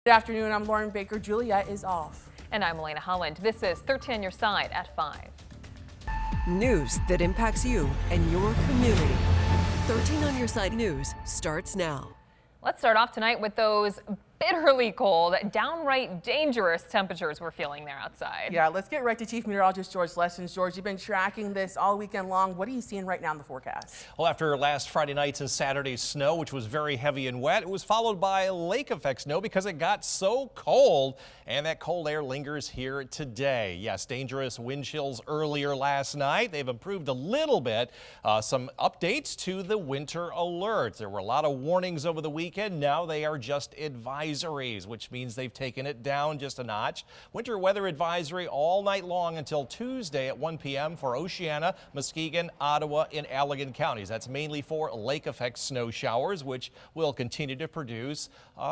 Good afternoon, I'm Lauren Baker. Juliet is off. And I'm Elena Holland. This is 13 on your side at 5. News that impacts you and your community. 13 on your side news starts now. Let's start off tonight with those bitterly cold, downright dangerous temperatures we're feeling there outside. Yeah, let's get right to Chief Meteorologist George Lessons. George, you've been tracking this all weekend long. What are you seeing right now in the forecast? Well, after last Friday night's and Saturday's snow, which was very heavy and wet, it was followed by lake effect snow because it got so cold, and that cold air lingers here today. Yes, dangerous wind chills earlier last night. They've improved a little bit. Some updates to the winter alerts. There were a lot of warnings over the weekend. Now they are just advisories, which means they've taken it down just a notch. Winter weather advisory all night long until Tuesday at 1 p.m. for Oceana, Muskegon, Ottawa, and Allegan counties. That's mainly for lake effect snow showers, which will continue to produce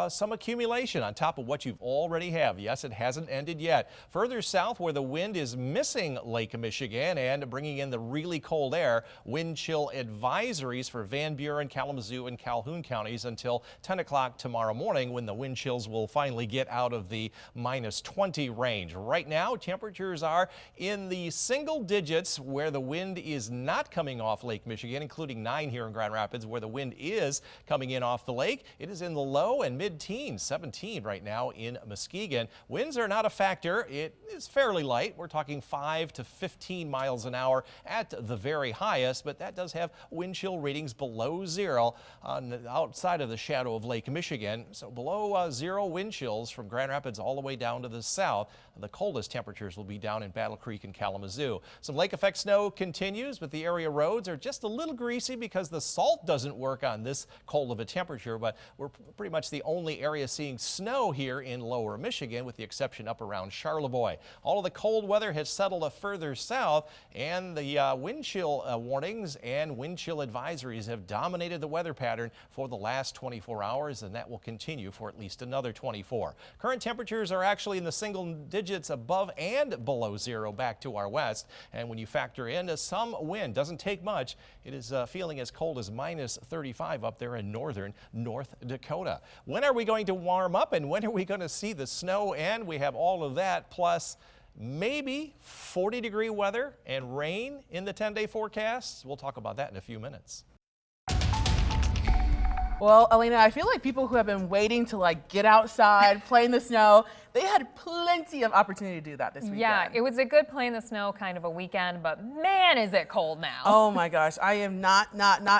some accumulation on top of what you've already have. Yes, it hasn't ended yet. Further south, where the wind is missing Lake Michigan and bringing in the really cold air, wind chill advisories for Van Buren, Kalamazoo, and Calhoun counties until 10 o'clock tomorrow morning, when the wind chills will finally get out of the -20 range. Right now, temperatures are in the single digits where the wind is not coming off Lake Michigan, including 9 here in Grand Rapids, where the wind is coming in off the lake. It is in the low and mid-teens, 17 right now in Muskegon. Winds are not a factor. It is fairly light. We're talking 5 to 15 miles an hour at the very highest, but that does have wind chill readings below zero on the outside of the shadow of Lake Michigan. So below zero wind chills from Grand Rapids all the way down to the south. The coldest temperatures will be down in Battle Creek and Kalamazoo. Some lake effect snow continues, but the area roads are just a little greasy because the salt doesn't work on this cold of a temperature, but we're pretty much the only area seeing snow here in lower Michigan, with the exception up around Charlevoix. All of the cold weather has settled further south, and the wind chill warnings and wind chill advisories have dominated the weather pattern for the last 24 hours, and that will continue for at least another 24. Current temperatures are actually in the single digits above and below zero back to our west, and when you factor in some wind, doesn't take much, it is feeling as cold as -35 up there in northern North Dakota. When are we going to warm up, and when are we going to see the snow? And we have all of that plus maybe 40-degree weather and rain in the 10-day forecast. We'll talk about that in a few minutes. Well, Elena, I feel like people who have been waiting to get outside, play in the snow, they had plenty of opportunity to do that this weekend. Yeah, it was a good play in the snow kind of a weekend, but man, is it cold now. Oh my gosh, I am not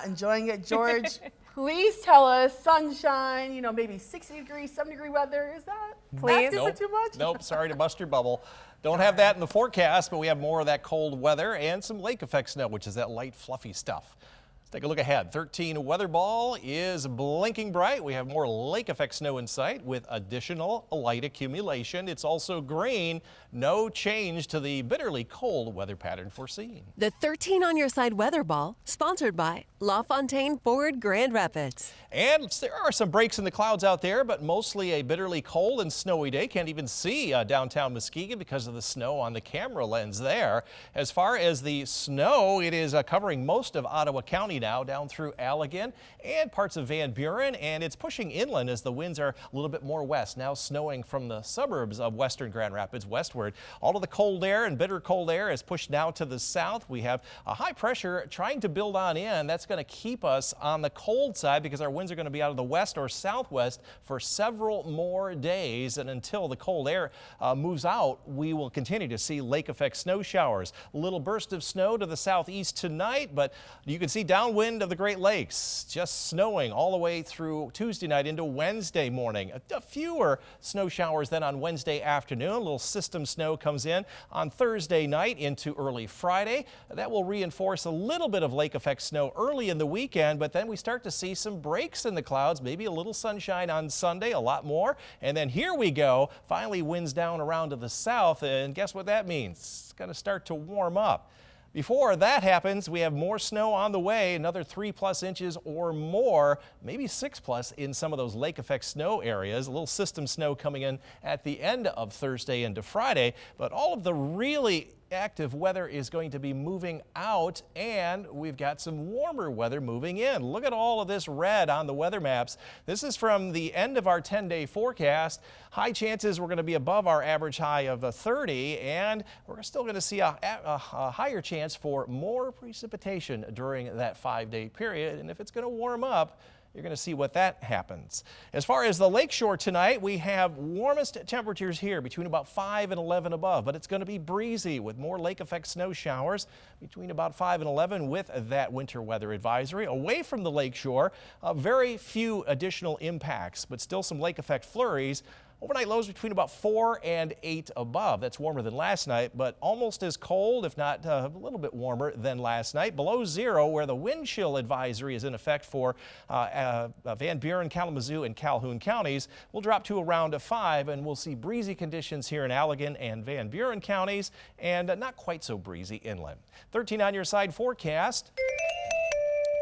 enjoying it. George, please tell us sunshine, maybe 60-degree, 70-degree weather. Is that Please? too much? Nope, sorry to bust your bubble. Don't have that in the forecast, but we have more of that cold weather and some lake effect snow, which is that light, fluffy stuff. Let's take a look ahead. 13 weather ball is blinking bright. We have more lake effect snow in sight with additional light accumulation. It's also green. No change to the bitterly cold weather pattern foreseen. The 13 on your side weather ball, sponsored by LaFontaine Ford Grand Rapids. And there are some breaks in the clouds out there, but mostly a bitterly cold and snowy day. Can't even see downtown Muskegon because of the snow on the camera lens there. As far as the snow, it is covering most of Ottawa County now, down through Allegan and parts of Van Buren, and it's pushing inland as the winds are a little bit more west, now snowing from the suburbs of western Grand Rapids westward. All of the cold air and bitter cold air is pushed now to the south. We have a high pressure trying to build on in. That's going to keep us on the cold side because our winds are going to be out of the west or southwest for several more days, and until the cold air moves out, we will continue to see lake effect snow showers. A little burst of snow to the southeast tonight, but you can see downwind of the Great Lakes just snowing all the way through Tuesday night into Wednesday morning. Fewer snow showers than on Wednesday afternoon. A little system snow comes in on Thursday night into early Friday. That will reinforce a little bit of lake effect snow early in the weekend, but then we start to see some breaks in the clouds, maybe a little sunshine on Sunday, a lot more. And then here we go, finally winds down around to the south, and guess what that means? It's going to start to warm up. Before that happens, we have more snow on the way, another 3+ inches or more, maybe 6+ in some of those lake effect snow areas. A little system snow coming in at the end of Thursday into Friday, but all of the really active weather is going to be moving out, and we've got some warmer weather moving in. Look at all of this red on the weather maps. This is from the end of our 10-day forecast. High chances we're going to be above our average high of 30, and we're still going to see a higher chance for more precipitation during that 5-day period. And if it's going to warm up, you're going to see what that happens. As far as the lakeshore tonight, we have warmest temperatures here between about 5 and 11 above, but it's going to be breezy with more lake effect snow showers between about 5 and 11 with that winter weather advisory. Away from the lakeshore, very few additional impacts, but still some lake effect flurries. Overnight lows between about 4 and 8 above. That's warmer than last night, but almost as cold, if not a little bit warmer than last night. Below zero, where the wind chill advisory is in effect for Van Buren, Kalamazoo, and Calhoun counties, will drop to around 5, and we'll see breezy conditions here in Allegan and Van Buren counties, and not quite so breezy inland. 13 on your side forecast.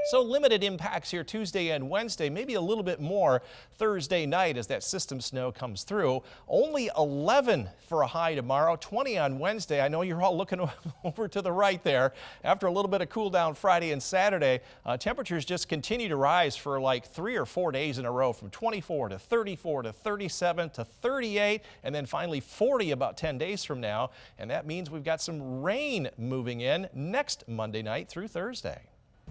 So limited impacts here Tuesday and Wednesday, maybe a little bit more Thursday night as that system snow comes through. Only 11 for a high tomorrow, 20 on Wednesday. I know you're all looking over to the right there. After a little bit of cool down Friday and Saturday, temperatures just continue to rise for like 3 or 4 days in a row, from 24 to 34 to 37 to 38, and then finally 40 about 10 days from now. And that means we've got some rain moving in next Monday night through Thursday.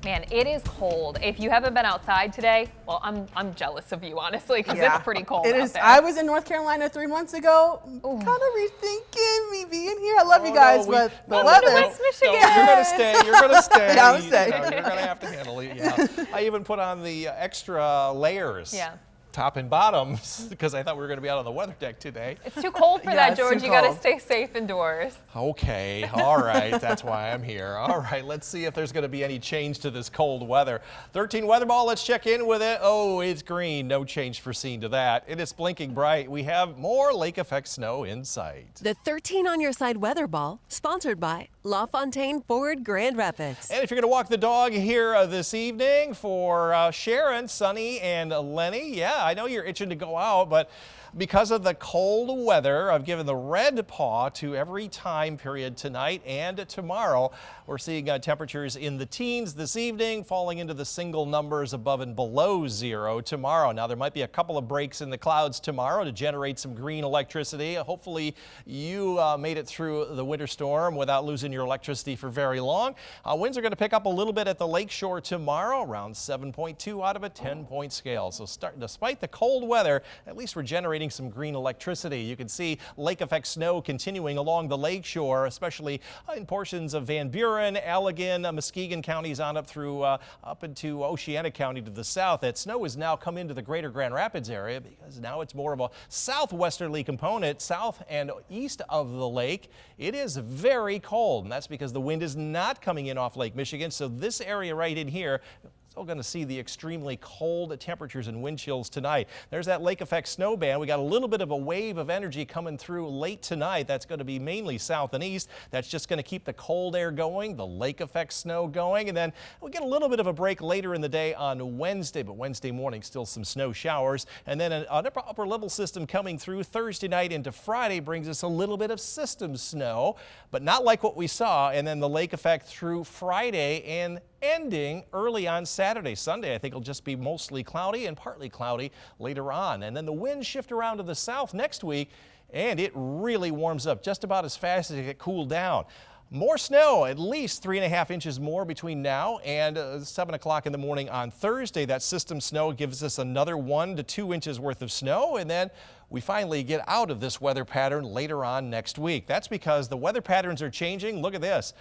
Man, it is cold. If you haven't been outside today, well, I'm jealous of you, honestly, because it's pretty cold It out is. there. I was in North Carolina 3 months ago, kind of rethinking me being here. I love you guys, but the weather. West Michigan. No, you're going to stay. You're going to stay. Yeah, I'm staying. You're going to have to handle it. Yeah. I even put on the extra layers. Yeah. Top and bottom, because I thought we were going to be out on the weather deck today. It's too cold for Yeah, that, it's George. too You got to cold. stay safe indoors. Okay, all right, that's why I'm here. All right, let's see if there's going to be any change to this cold weather. 13 weather ball, let's check in with it. Oh, it's green, no change foreseen to that. It is blinking bright. We have more lake effect snow in sight. The 13 on your side weather ball, sponsored by La Fontaine Ford Grand Rapids. And if you're going to walk the dog here this evening for Sharon, Sunny, and Lenny, yeah, I know you're itching to go out, but because of the cold weather, I've given the red paw to every time period tonight and tomorrow. We're seeing temperatures in the teens this evening, falling into the single numbers above and below zero tomorrow. Now, there might be a couple of breaks in the clouds tomorrow to generate some green electricity. Hopefully, you made it through the winter storm without losing your electricity for very long. Winds are going to pick up a little bit at the lakeshore tomorrow, around 7.2 out of a 10-point scale. So despite the cold weather, at least we're generating some green electricity. You can see lake effect snow continuing along the lakeshore, especially in portions of Van Buren, Allegan, Muskegon counties on up through up into Oceana County to the south. That snow has now come into the greater Grand Rapids area because now it's more of a southwesterly component, south and east of the lake. It is very cold, and that's because the wind is not coming in off Lake Michigan. So this area right in here, still going to see the extremely cold temperatures and wind chills tonight. There's that lake effect snow band. We got a little bit of a wave of energy coming through late tonight. That's going to be mainly south and east. That's just going to keep the cold air going, the lake effect snow going, and then we get a little bit of a break later in the day on Wednesday, but Wednesday morning still some snow showers, and then an upper level system coming through Thursday night into Friday brings us a little bit of system snow, but not like what we saw, and then the lake effect through Friday and ending early on Saturday. Sunday, I think, will just be mostly cloudy and partly cloudy later on. And then the winds shift around to the south next week, and it really warms up just about as fast as it gets cooled down. More snow, at least 3.5 inches more between now and 7 o'clock in the morning on Thursday. That system snow gives us another 1 to 2 inches worth of snow, and then we finally get out of this weather pattern later on next week. That's because the weather patterns are changing. Look at this.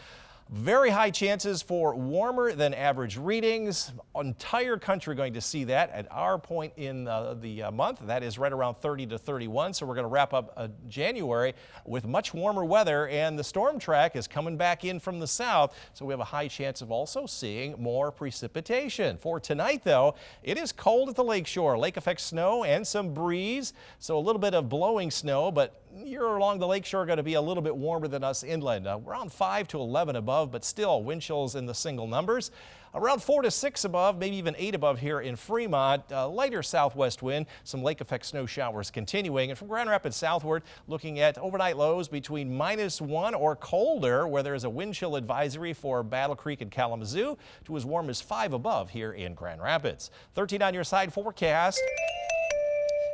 Very high chances for warmer than average readings. Entire country going to see that at our point in the month. That is right around 30 to 31. So we're going to wrap up January with much warmer weather, and the storm track is coming back in from the south. So we have a high chance of also seeing more precipitation. For tonight, though, it is cold at the lakeshore. Lake effect snow and some breeze. So a little bit of blowing snow, but you're along the lakeshore going to be a little bit warmer than us inland. Around 5 to 11 above. above, but still wind chills in the single numbers. Around 4 to 6 above, maybe even 8 above here in Fremont. Lighter southwest wind, some lake effect snow showers continuing. And from Grand Rapids southward, looking at overnight lows between -1 or colder, where there is a wind chill advisory for Battle Creek and Kalamazoo, to as warm as 5 above here in Grand Rapids. 13 on your side forecast.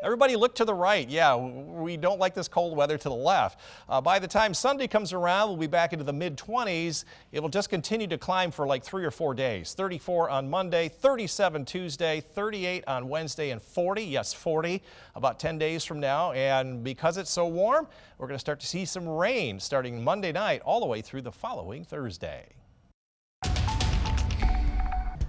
Everybody look to the right. Yeah, we don't like this cold weather to the left. By the time Sunday comes around, we'll be back into the mid-20s. It'll just continue to climb for like 3 or 4 days. 34 on Monday, 37 Tuesday, 38 on Wednesday, and 40, yes, 40, about 10 days from now. And because it's so warm, we're going to start to see some rain starting Monday night all the way through the following Thursday.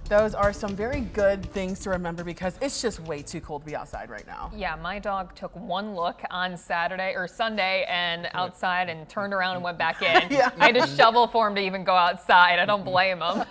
Those are some very good things to remember because it's just way too cold to be outside right now. Yeah, my dog took one look on Saturday or Sunday and outside and turned around and went back in. Yeah. I had to shovel for him to even go outside. I don't blame him.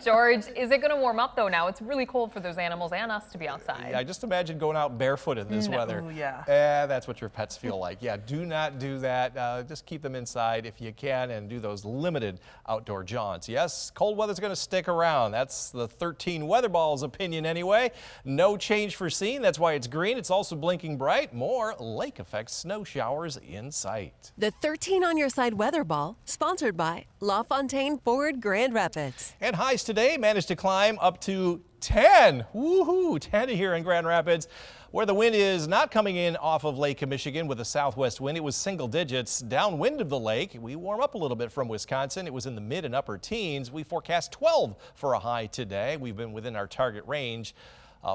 George, is it going to warm up though now? It's really cold for those animals and us to be outside. Yeah, just imagine going out barefoot in this weather. Ooh, yeah. That's what your pets feel like. Yeah, do not do that. Just keep them inside if you can and do those limited outdoor jaunts. Yes, cold weather's going to stick around. That's the 13 Weather Ball's opinion anyway. No change foreseen. That's why it's green. It's also blinking bright. More lake effect snow showers in sight. The 13 on your side weather ball, sponsored by LaFontaine Ford Grand Rapids. And highs today managed to climb up to 10. Woohoo, 10 here in Grand Rapids, where the wind is not coming in off of Lake Michigan with a southwest wind. It was single digits downwind of the lake. We warm up a little bit from Wisconsin. It was in the mid and upper teens. We forecast 12 for a high today. We've been within our target range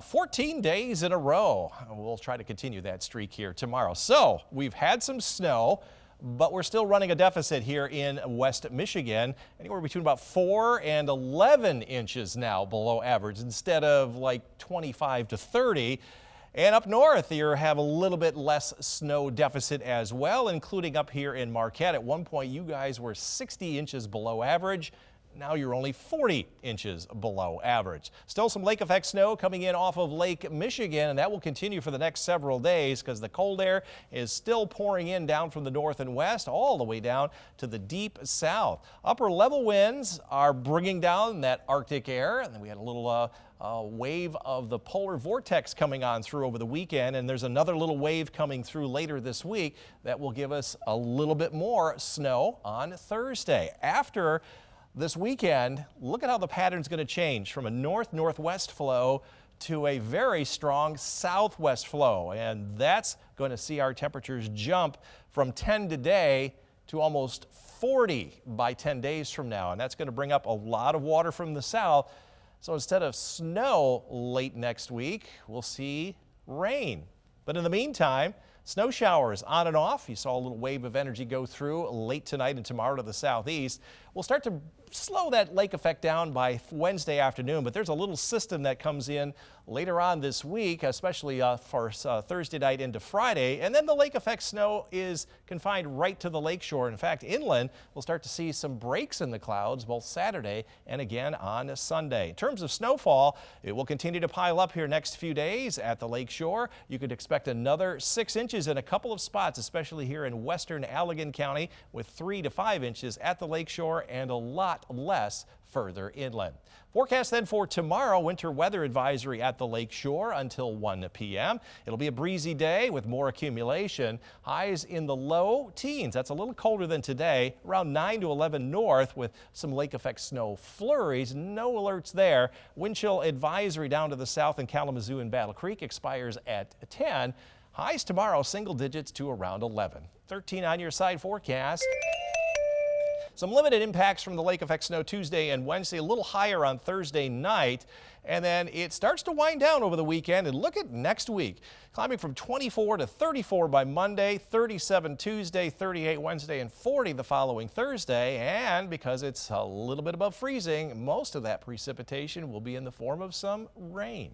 14 days in a row. We'll try to continue that streak here tomorrow. So we've had some snow, but we're still running a deficit here in West Michigan, anywhere between about 4 and 11 inches now below average instead of like 25 to 30. And up north, you have a little bit less snow deficit as well, including up here in Marquette. At one point, you guys were 60 inches below average. Now you're only 40 inches below average. Still some lake effect snow coming in off of Lake Michigan, and that will continue for the next several days because the cold air is still pouring in down from the north and west all the way down to the deep south. Upper level winds are bringing down that Arctic air, and then we had a little wave of the polar vortex coming on through over the weekend, and there's another little wave coming through later this week that will give us a little bit more snow on Thursday. After this weekend, look at how the pattern's going to change from a north-northwest flow to a very strong southwest flow, and that's going to see our temperatures jump from 10 today to almost 40 by 10 days from now, and that's going to bring up a lot of water from the south. So instead of snow late next week, we'll see rain. But in the meantime, snow showers on and off. You saw a little wave of energy go through late tonight and tomorrow to the southeast. We'll start to slow that lake effect down by Wednesday afternoon, but there's a little system that comes in later on this week, especially for Thursday night into Friday, and then the lake effect snow is confined right to the lakeshore. In fact, inland, we'll start to see some breaks in the clouds both Saturday and again on Sunday. In terms of snowfall, it will continue to pile up here next few days at the lakeshore. You could expect another 6 inches in a couple of spots, especially here in western Allegan County, with 3 to 5 inches at the lakeshore and a lot less further inland. Forecast then for tomorrow, winter weather advisory at the lake shore until 1 p.m. It'll be a breezy day with more accumulation. Highs in the low teens. That's a little colder than today, around 9 to 11 north with some lake effect snow flurries. No alerts there. Wind chill advisory down to the south in Kalamazoo and Battle Creek expires at 10. Highs tomorrow, single digits to around 11. 13 on your side forecast. Some limited impacts from the lake effect snow Tuesday and Wednesday, a little higher on Thursday night. And then it starts to wind down over the weekend. And look at next week, climbing from 24 to 34 by Monday, 37 Tuesday, 38 Wednesday, and 40 the following Thursday. And because it's a little bit above freezing, most of that precipitation will be in the form of some rain.